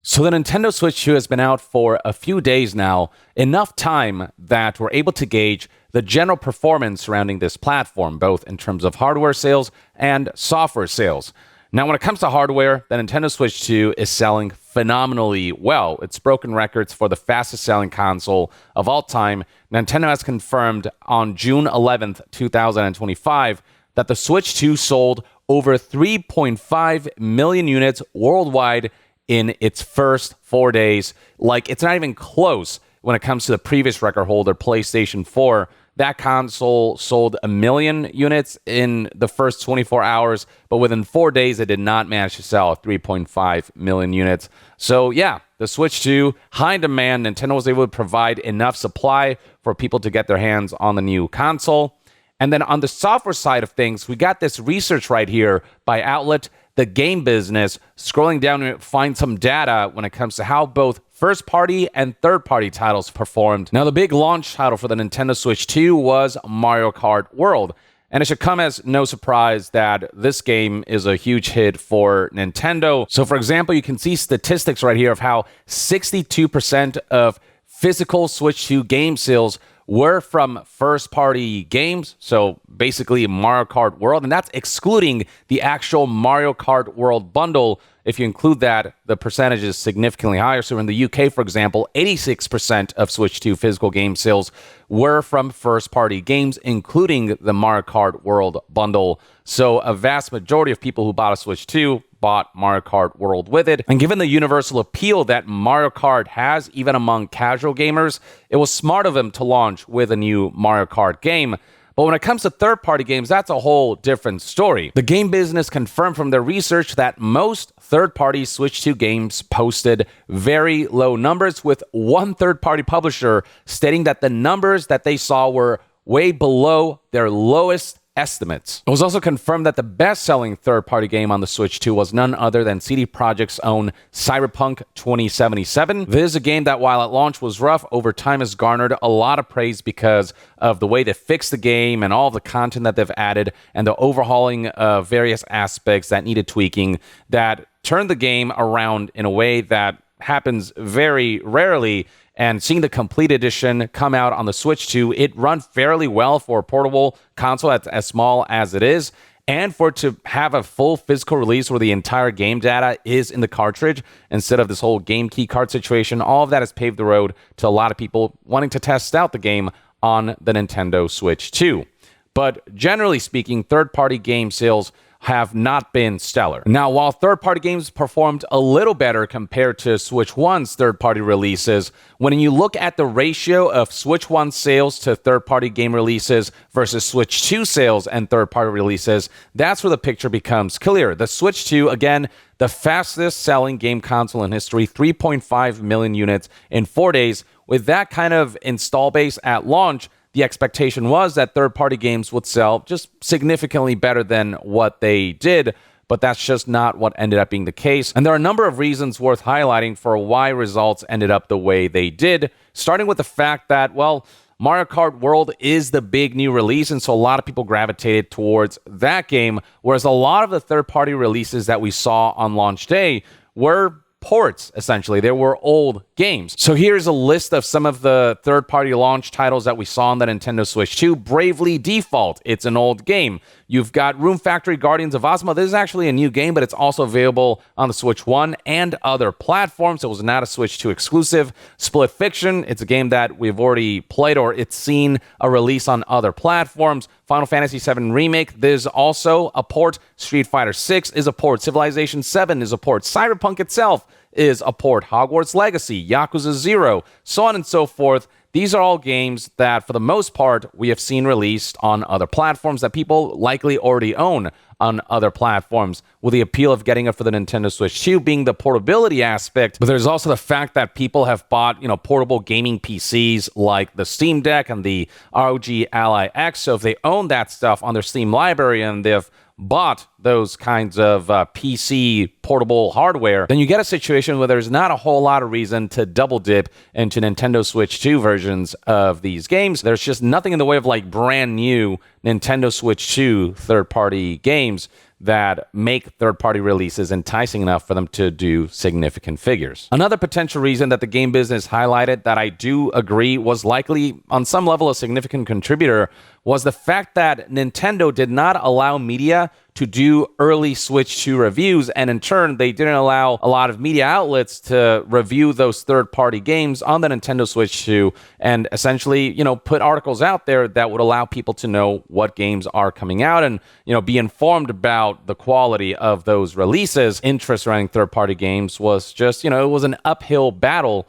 So the Nintendo Switch 2 has been out for a few days now, enough time that we're able to gauge the general performance surrounding this platform, both in terms of hardware sales and software sales. Now, when it comes to hardware, the Nintendo Switch 2 is selling phenomenally well. It's broken records for the fastest selling console of all time. Nintendo has confirmed on June 11th, 2025, that the Switch 2 sold over 3.5 million units worldwide in its first 4 days. Like, it's not even close when it comes to the previous record holder, PlayStation 4. That console sold 1 million units in the first 24 hours, but within 4 days, it did not manage to sell 3.5 million units. So yeah, the Switch 2, high demand. Nintendo was able to provide enough supply for people to get their hands on the new console. And then on the software side of things, we got this research right here by outlet The Game Business. Scrolling down to find some data when it comes to how both first-party and third-party titles performed. Now, the big launch title for the Nintendo Switch 2 was Mario Kart World. And it should come as no surprise that this game is a huge hit for Nintendo. So, for example, you can see statistics right here of how 62% of physical Switch 2 game sales were from first-party games, so basically Mario Kart World, and that's excluding the actual Mario Kart World bundle. If you include that, the percentage is significantly higher. So in the UK, for example, 86% of Switch 2 physical game sales were from first-party games, including the Mario Kart World bundle. So a vast majority of people who bought a Switch 2 bought Mario Kart World with it. And given the universal appeal that Mario Kart has, even among casual gamers, it was smart of them to launch with a new Mario Kart game. But when it comes to third-party games, that's a whole different story. The Game Business confirmed from their research that most third-party Switch 2 games posted very low numbers, with one third-party publisher stating that the numbers that they saw were way below their lowest estimates. It was also confirmed that the best-selling third-party game on the Switch 2 was none other than CD Projekt's own Cyberpunk 2077. This is a game that, while at launch was rough, over time has garnered a lot of praise because of the way they fixed the game and all the content that they've added and the overhauling of various aspects that needed tweaking that turned the game around in a way that happens very rarely. And seeing the complete edition come out on the Switch 2, it run fairly well for a portable console that's as small as it is. And for it to have a full physical release where the entire game data is in the cartridge instead of this whole game key card situation, all of that has paved the road to a lot of people wanting to test out the game on the Nintendo Switch 2. But generally speaking, third-party game sales have not been stellar. Now, while third-party games performed a little better compared to Switch 1's third-party releases, when you look at the ratio of Switch 1 sales to third-party game releases versus Switch 2 sales and third-party releases, that's where the picture becomes clear. The Switch 2, again, the fastest-selling game console in history, 3.5 million units in 4 days. With that kind of install base at launch, the expectation was that third-party games would sell just significantly better than what they did, but that's just not what ended up being the case. And there are a number of reasons worth highlighting for why results ended up the way they did, starting with the fact that, well, Mario Kart World is the big new release, and so a lot of people gravitated towards that game, whereas a lot of the third-party releases that we saw on launch day were ports, essentially. They were old games. So here's a list of some of the third-party launch titles that we saw on the Nintendo Switch 2. Bravely Default. It's an old game. You've got Room Factory Guardians of Ozma. This is actually a new game, but it's also available on the Switch 1 and other platforms. It was not a Switch 2 exclusive. Split Fiction. It's a game that we've already played or it's seen a release on other platforms. Final Fantasy VII Remake. There's also a port. Street Fighter 6 is a port. Civilization 7 is a port. Cyberpunk itself is a port. Hogwarts Legacy, Yakuza 0, so on and so forth. These are all games that, for the most part, we have seen released on other platforms that people likely already own on other platforms, with the appeal of getting it for the Nintendo Switch 2 being the portability aspect. But there's also the fact that people have bought, portable gaming PCs like the Steam Deck and the ROG Ally X. So if they own that stuff on their Steam library and they've bought those kinds of PC portable hardware, then you get a situation where there's not a whole lot of reason to double dip into Nintendo Switch 2 versions of these games. There's just nothing in the way of brand new Nintendo Switch 2 third-party games that make third-party releases enticing enough for them to do significant figures. Another potential reason that the game business highlighted that I do agree was likely on some level a significant contributor was the fact that Nintendo did not allow media to do early Switch 2 reviews, and in turn, they didn't allow a lot of media outlets to review those third-party games on the Nintendo Switch 2 and essentially, put articles out there that would allow people to know what games are coming out and, be informed about the quality of those releases. Interest surrounding third-party games was just, it was an uphill battle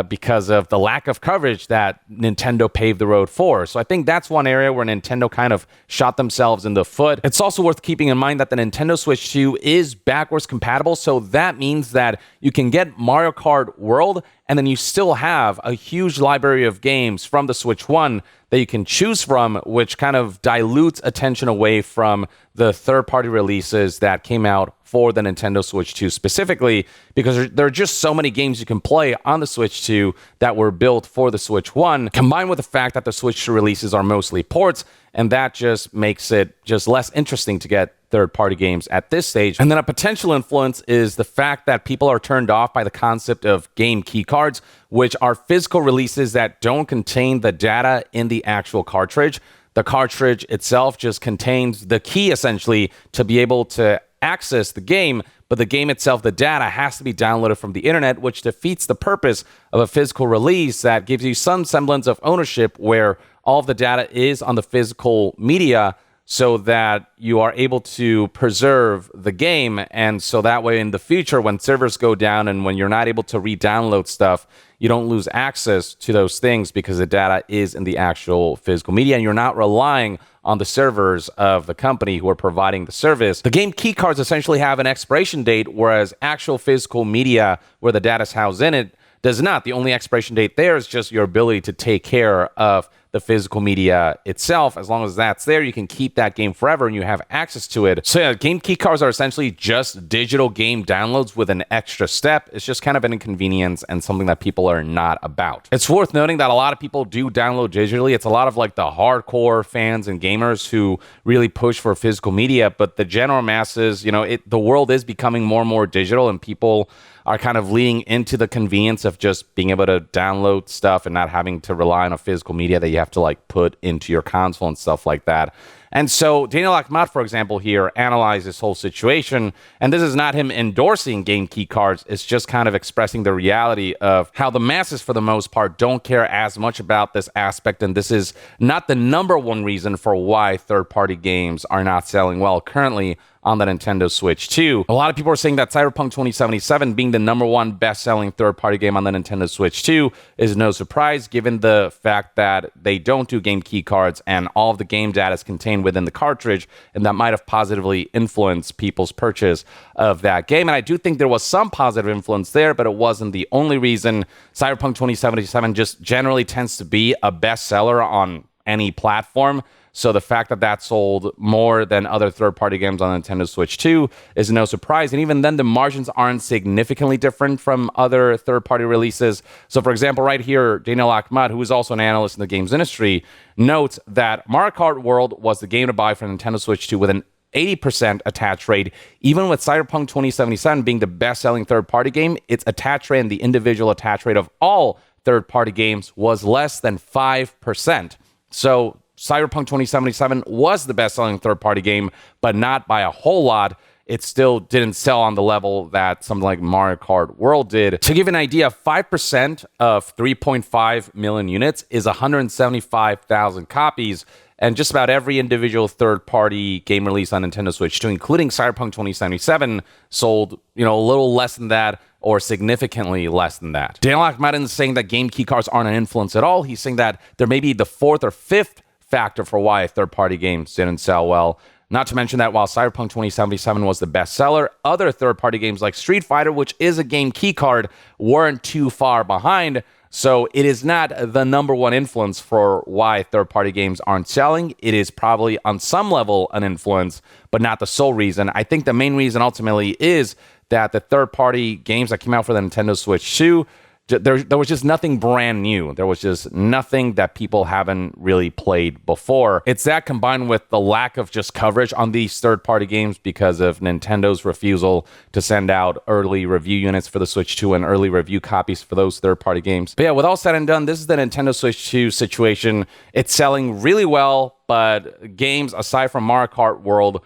because of the lack of coverage that Nintendo paved the road for. So I think that's one area where Nintendo kind of shot themselves in the foot. It's also worth keeping in mind that the Nintendo Switch 2 is backwards compatible, so that means that you can get Mario Kart World, and then you still have a huge library of games from the Switch 1 that you can choose from, which kind of dilutes attention away from the third-party releases that came out for the Nintendo Switch 2 specifically, because there are just so many games you can play on the Switch 2 that were built for the Switch 1, combined with the fact that the Switch 2 releases are mostly ports, and that just makes it just less interesting to get third-party games at this stage. And then a potential influence is the fact that people are turned off by the concept of game key cards, which are physical releases that don't contain the data in the actual cartridge. The cartridge itself just contains the key, essentially, to be able to access the game, but the game itself, the data, has to be downloaded from the internet, which defeats the purpose of a physical release that gives you some semblance of ownership where all of the data is on the physical media, so that you are able to preserve the game. And so that way in the future, when servers go down and when you're not able to re-download stuff, you don't lose access to those things because the data is in the actual physical media and you're not relying on the servers of the company who are providing the service. The game key cards essentially have an expiration date, whereas actual physical media where the data is housed in it does not. The only expiration date there is just your ability to take care of the physical media itself. As long as that's there, you can keep that game forever and you have access to it. So yeah, game key cards are essentially just digital game downloads with an extra step. It's just kind of an inconvenience and something that people are not about. It's worth noting that a lot of people do download digitally. It's a lot of like the hardcore fans and gamers who really push for physical media, but the general masses, the world is becoming more and more digital, and people are kind of leaning into the convenience of just being able to download stuff and not having to rely on a physical media that you have to like put into your console and stuff like that. And so Daniel Ahmad, for example, here analyzed this whole situation, and this is not him endorsing game key cards. It's just kind of expressing the reality of how the masses, for the most part, don't care as much about this aspect, and this is not the number one reason for why third-party games are not selling well currently on the Nintendo Switch 2. A lot of people are saying that Cyberpunk 2077 being the number one best-selling third-party game on the Nintendo Switch 2 is no surprise, given the fact that they don't do game key cards and all of the game data is contained within the cartridge, and that might have positively influenced people's purchase of that game. And I do think there was some positive influence there, but it wasn't the only reason. Cyberpunk 2077 just generally tends to be a bestseller on any platform. So the fact that that sold more than other third-party games on Nintendo Switch 2 is no surprise. And even then, the margins aren't significantly different from other third-party releases. So for example, right here, Daniel Ahmad, who is also an analyst in the games industry, notes that Mario Kart World was the game to buy for Nintendo Switch 2 with an 80% attach rate. Even with Cyberpunk 2077 being the best-selling third-party game, its attach rate and the individual attach rate of all third-party games was less than 5%. So Cyberpunk 2077 was the best-selling third-party game, but not by a whole lot. It still didn't sell on the level that something like Mario Kart World did. To give an idea, 5% of 3.5 million units is 175,000 copies, and just about every individual third-party game release on Nintendo Switch 2, including Cyberpunk 2077, sold, a little less than that or significantly less than that. Daniel Ahmad isn't saying that game key cards aren't an influence at all. He's saying that there may be the fourth or fifth factor for why third-party games didn't sell well. Not to mention that while Cyberpunk 2077 was the bestseller, other third-party games like Street Fighter, which is a game key card, weren't too far behind. So it is not the number one influence for why third-party games aren't selling. It is probably on some level an influence, but not the sole reason. I think the main reason ultimately is that the third-party games that came out for the Nintendo Switch 2 there was just nothing brand new. There was just nothing that people haven't really played before. It's that combined with the lack of just coverage on these third-party games because of Nintendo's refusal to send out early review units for the Switch 2 and early review copies for those third-party games. But yeah, with all said and done, this is the Nintendo Switch 2 situation. It's selling really well, but games aside from Mario Kart World,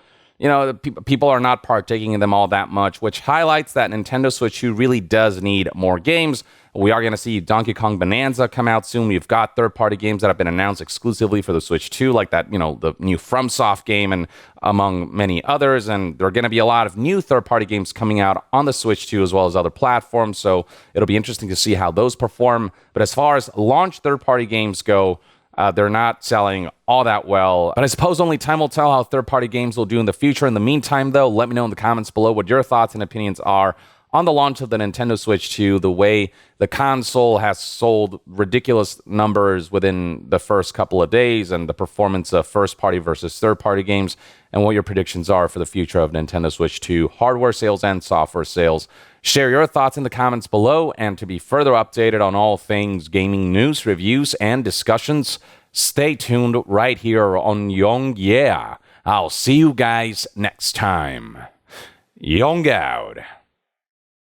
people are not partaking in them all that much, which highlights that Nintendo Switch 2 really does need more games. We are going to see Donkey Kong Bonanza come out soon. We've got third-party games that have been announced exclusively for the Switch 2, like that, the new FromSoft game and among many others. And there are going to be a lot of new third-party games coming out on the Switch 2 as well as other platforms. So it'll be interesting to see how those perform. But as far as launch third-party games go, they're not selling all that well. But I suppose only time will tell how third-party games will do in the future. In the meantime, though, let me know in the comments below what your thoughts and opinions are on the launch of the Nintendo Switch 2, the way the console has sold ridiculous numbers within the first couple of days, and the performance of first-party versus third-party games, and what your predictions are for the future of Nintendo Switch 2 hardware sales and software sales. Share your thoughts in the comments below, and to be further updated on all things gaming news, reviews, and discussions, stay tuned right here on Young Yeah. I'll see you guys next time. Young out.